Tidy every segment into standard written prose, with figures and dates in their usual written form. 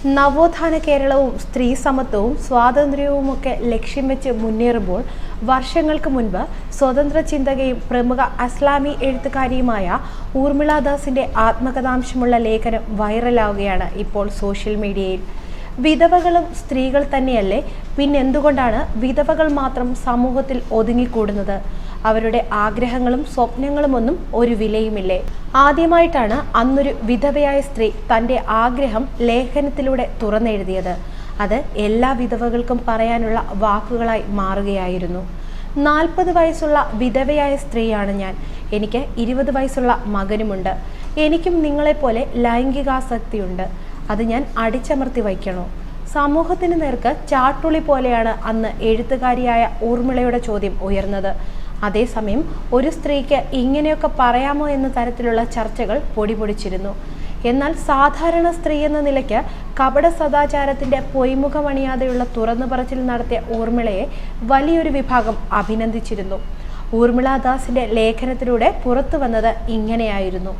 നവോത്ഥാന കേരളവും സ്ത്രീ സമത്വവും സ്വാതന്ത്ര്യവുമൊക്കെ ലക്ഷ്യം വെച്ച് മുന്നേറുമ്പോൾ വർഷങ്ങൾക്ക് മുൻപ് സ്വതന്ത്ര ചിന്തകയും പ്രമുഖ ഇസ്ലാമി എഴുത്തുകാരിയുമായ ഊർമിള ദാസിന്റെ ആത്മകഥാംശമുള്ള ലേഖനം വൈറലാവുകയാണ് ഇപ്പോൾ സോഷ്യൽ മീഡിയയിൽ. വിധവകളും സ്ത്രീകൾ തന്നെയല്ലേ, പിന്നെന്തുകൊണ്ടാണ് വിധവകൾ മാത്രം സമൂഹത്തിൽ ഒതുങ്ങിക്കൂടുന്നത്? അവരുടെ ആഗ്രഹങ്ങളും സ്വപ്നങ്ങളുമൊന്നും ഒരു വിലയുമില്ലേ? ആദ്യമായിട്ടാണ് അന്നൊരു വിധവയായ സ്ത്രീ തൻ്റെ ആഗ്രഹം ലേഖനത്തിലൂടെ തുറന്നെഴുതിയത്. അത് എല്ലാ വിധവകൾക്കും പറയാനുള്ള വാക്കുകളായി മാറുകയായിരുന്നു. 40 വയസ്സുള്ള വിധവയായ സ്ത്രീയാണ് ഞാൻ. എനിക്ക് 20 വയസ്സുള്ള മകനുമുണ്ട്. എനിക്കും നിങ്ങളെപ്പോലെ ലൈംഗികാസക്തിയുണ്ട്. അത് ഞാൻ അടിച്ചമർത്തി വയ്ക്കണോ? സമൂഹത്തിന് നേർക്ക് ചാട്ടുളി പോലെയാണ് അന്ന് എഴുത്തുകാരിയായ ഊർമിളയുടെ ചോദ്യം ഉയർന്നത്. അതേസമയം ഒരു സ്ത്രീക്ക് ഇങ്ങനെയൊക്കെ പറയാമോ എന്ന തരത്തിലുള്ള ചർച്ചകൾ പൊടിപൊടിച്ചിരുന്നു. എന്നാൽ സാധാരണ സ്ത്രീ എന്ന നിലയ്ക്ക് കപട സദാചാരത്തിന്റെ പൊയ്മുഖമണിയാതെയുള്ള തുറന്നു പറച്ചിൽ നടത്തിയ ഊർമിളയെ വലിയൊരു വിഭാഗം അഭിനന്ദിച്ചിരുന്നു. ഊർമിള ദാസിന്റെ ലേഖനത്തിലൂടെ പുറത്തു വന്നത് ഇങ്ങനെയായിരുന്നു.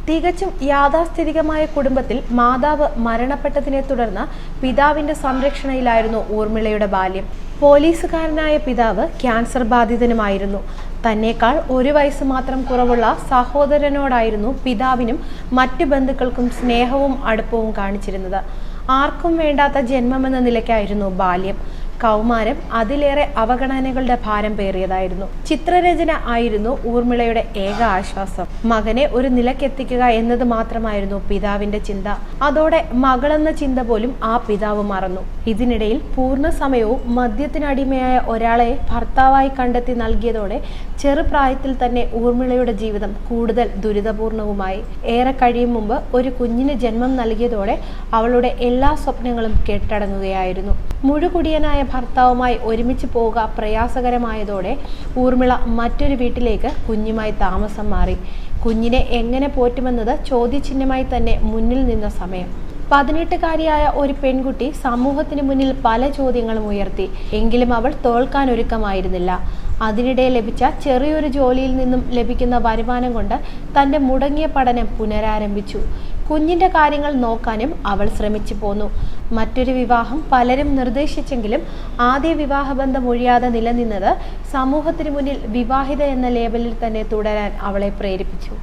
തികച്ചും യാഥാസ്ഥിതികമായ കുടുംബത്തിൽ മാതാവ് മരണപ്പെട്ടതിനെ തുടർന്ന് പിതാവിന്റെ സംരക്ഷണയിലായിരുന്നു ഊർമിളയുടെ ബാല്യം. പോലീസുകാരനായ പിതാവ് ക്യാൻസർ ബാധിതനുമായിരുന്നു. തന്നേക്കാൾ 1 വയസ്സ് മാത്രം കുറവുള്ള സഹോദരനോടായിരുന്നു പിതാവിനും മറ്റു ബന്ധുക്കൾക്കും സ്നേഹവും അടുപ്പവും കാണിച്ചിരുന്നത്. ആർക്കും വേണ്ടാത്ത ജന്മമെന്ന നിലയ്ക്കായിരുന്നു ബാല്യം. കൗമാരം അതിലേറെ അവഗണനകളുടെ ഭാരം പേറിയതായിരുന്നു. ചിത്രരചന ആയിരുന്നു ഊർമിളയുടെ ഏക ആശ്വാസം. മകനെ ഒരു നിലക്കെത്തിക്കുക എന്നത് മാത്രമായിരുന്നു പിതാവിന്റെ ചിന്ത. അതോടെ മകളെന്ന ചിന്ത പോലും ആ പിതാവ് മറന്നു. ഇതിനിടയിൽ പൂർണ്ണ സമയവും മദ്യത്തിനടിമയായ ഒരാളെ ഭർത്താവായി കണ്ടെത്തി നൽകിയതോടെ ചെറുപ്രായത്തിൽ തന്നെ ഊർമിളയുടെ ജീവിതം കൂടുതൽ ദുരിതപൂർണവുമായി. ഏറെ കഴിയും മുമ്പ് ഒരു കുഞ്ഞിന് ജന്മം നൽകിയതോടെ അവളുടെ എല്ലാ സ്വപ്നങ്ങളും കെട്ടടങ്ങുകയായിരുന്നു. മുഴുകുടിയനായ ഭർത്താവുമായി ഒരുമിച്ച് പോവുക പ്രയാസകരമായതോടെ ഊർമിള മറ്റൊരു വീട്ടിലേക്ക് കുഞ്ഞുമായി താമസം മാറി. കുഞ്ഞിനെ എങ്ങനെ പോറ്റുമെന്നത് ചോദ്യചിഹ്നമായി തന്നെ മുന്നിൽ നിന്ന സമയം. 18കാരിയായ ഒരു പെൺകുട്ടി സമൂഹത്തിന് മുന്നിൽ പല ചോദ്യങ്ങളും ഉയർത്തി. എങ്കിലും അവൾ തോൽക്കാൻ ഒരുക്കമായിരുന്നില്ല. അതിനിടെ ലഭിച്ച ചെറിയൊരു ജോലിയിൽ നിന്നും ലഭിക്കുന്ന വരുമാനം കൊണ്ട് തൻ്റെ മുടങ്ങിയ പഠനം പുനരാരംഭിച്ചു. കുഞ്ഞിൻ്റെ കാര്യങ്ങൾ നോക്കാനും അവൾ ശ്രമിച്ചു പോന്നു. മറ്റൊരു വിവാഹം പലരും നിർദ്ദേശിച്ചെങ്കിലും ആദ്യ വിവാഹബന്ധം ഒഴിയാതെ നിലനിന്നത് സമൂഹത്തിന് മുന്നിൽ വിവാഹിത എന്ന ലേബലിൽ തന്നെ തുടരാൻ അവളെ പ്രേരിപ്പിച്ചു.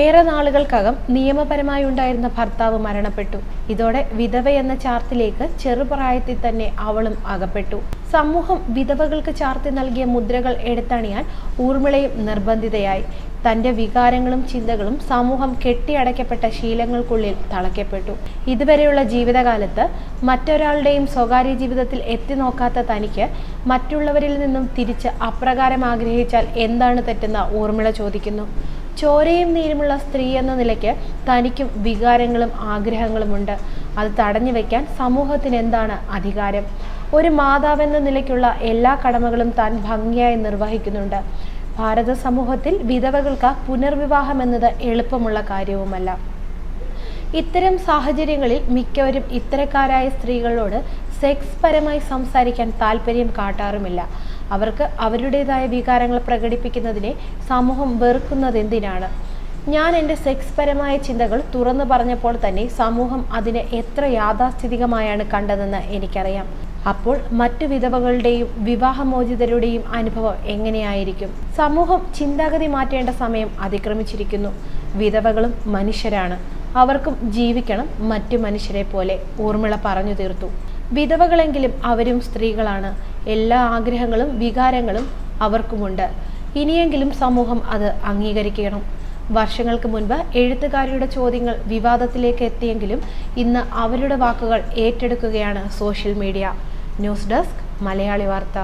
ഏറെ നാളുകൾക്കകം നിയമപരമായി ഉണ്ടായിരുന്ന ഭർത്താവ് മരണപ്പെട്ടു. ഇതോടെ വിധവ എന്ന ചാർത്തിലേക്ക് ചെറുപ്രായത്തിൽ തന്നെ അവളും അകപ്പെട്ടു. സമൂഹം വിധവകൾക്ക് ചാർത്തി നൽകിയ മുദ്രകൾ എടുത്തണിയാൻ ഊർമിളയും നിർബന്ധിതയായി. തൻ്റെ വികാരങ്ങളും ചിന്തകളും സമൂഹം കെട്ടിയടയ്ക്കപ്പെട്ട ശീലങ്ങൾക്കുള്ളിൽ തളയ്ക്കപ്പെട്ടു. ഇതുവരെയുള്ള ജീവിതകാലത്ത് മറ്റൊരാളുടെയും സ്വകാര്യ ജീവിതത്തിൽ എത്തി നോക്കാത്ത തനിക്ക് മറ്റുള്ളവരിൽ നിന്നും തിരിച്ച് അപ്രകാരം ആഗ്രഹിച്ചാൽ എന്താണ് തെറ്റെന്ന് ഊർമിള ചോദിക്കുന്നു. ചോരയും നീരുമുള്ള സ്ത്രീ എന്ന നിലയ്ക്ക് തനിക്കും വികാരങ്ങളും ആഗ്രഹങ്ങളുമുണ്ട്. അത് തടഞ്ഞു വയ്ക്കാൻ സമൂഹത്തിന് എന്താണ് അധികാരം? ഒരു മാതാവെന്ന നിലയ്ക്കുള്ള എല്ലാ കടമകളും താൻ ഭംഗിയായി നിർവഹിക്കുന്നുണ്ട്. ഭാരത സമൂഹത്തിൽ വിധവകൾക്ക് പുനർവിവാഹം എന്നത് എളുപ്പമുള്ള കാര്യവുമല്ല. ഇത്തരം സാഹചര്യങ്ങളിൽ മിക്കവരും ഇത്തരക്കാരായ സ്ത്രീകളോട് സെക്സ് പരമായി സംസാരിക്കാൻ താല്പര്യം കാട്ടാറുമില്ല. അവർക്ക് അവരുടേതായ വികാരങ്ങൾ പ്രകടിപ്പിക്കുന്നതിനെ സമൂഹം വെറുക്കുന്നതെന്തിനാണ്? ഞാൻ എൻ്റെ സെക്സ് പരമായ ചിന്തകൾ തുറന്നു പറഞ്ഞപ്പോൾ തന്നെ സമൂഹം അതിനെ എത്ര യാഥാസ്ഥിതികമായാണ് കണ്ടതെന്ന് എനിക്കറിയാം. അപ്പോൾ മറ്റു വിധവകളുടെയും വിവാഹമോചിതരുടെയും അനുഭവം എങ്ങനെയായിരിക്കും? സമൂഹം ചിന്താഗതി മാറ്റേണ്ട സമയം അതിക്രമിച്ചിരിക്കുന്നു. വിധവകളും മനുഷ്യരാണ്. അവർക്കും ജീവിക്കണം മറ്റു മനുഷ്യരെ പോലെ, ഊർമിള പറഞ്ഞു തീർത്തു. വിധവകളെങ്കിലും അവരും സ്ത്രീകളാണ്. എല്ലാ ആഗ്രഹങ്ങളും വികാരങ്ങളും അവർക്കുമുണ്ട്. ഇനിയെങ്കിലും സമൂഹം അത് അംഗീകരിക്കണം. വർഷങ്ങൾക്ക് മുൻപ് എഴുത്തുകാരിയുടെ ചോദ്യങ്ങൾ വിവാദത്തിലേക്ക് എത്തിയെങ്കിലും ഇന്ന് അവരുടെ വാക്കുകൾ ഏറ്റെടുക്കുകയാണ് social media. News desk Malayali വാർത്ത.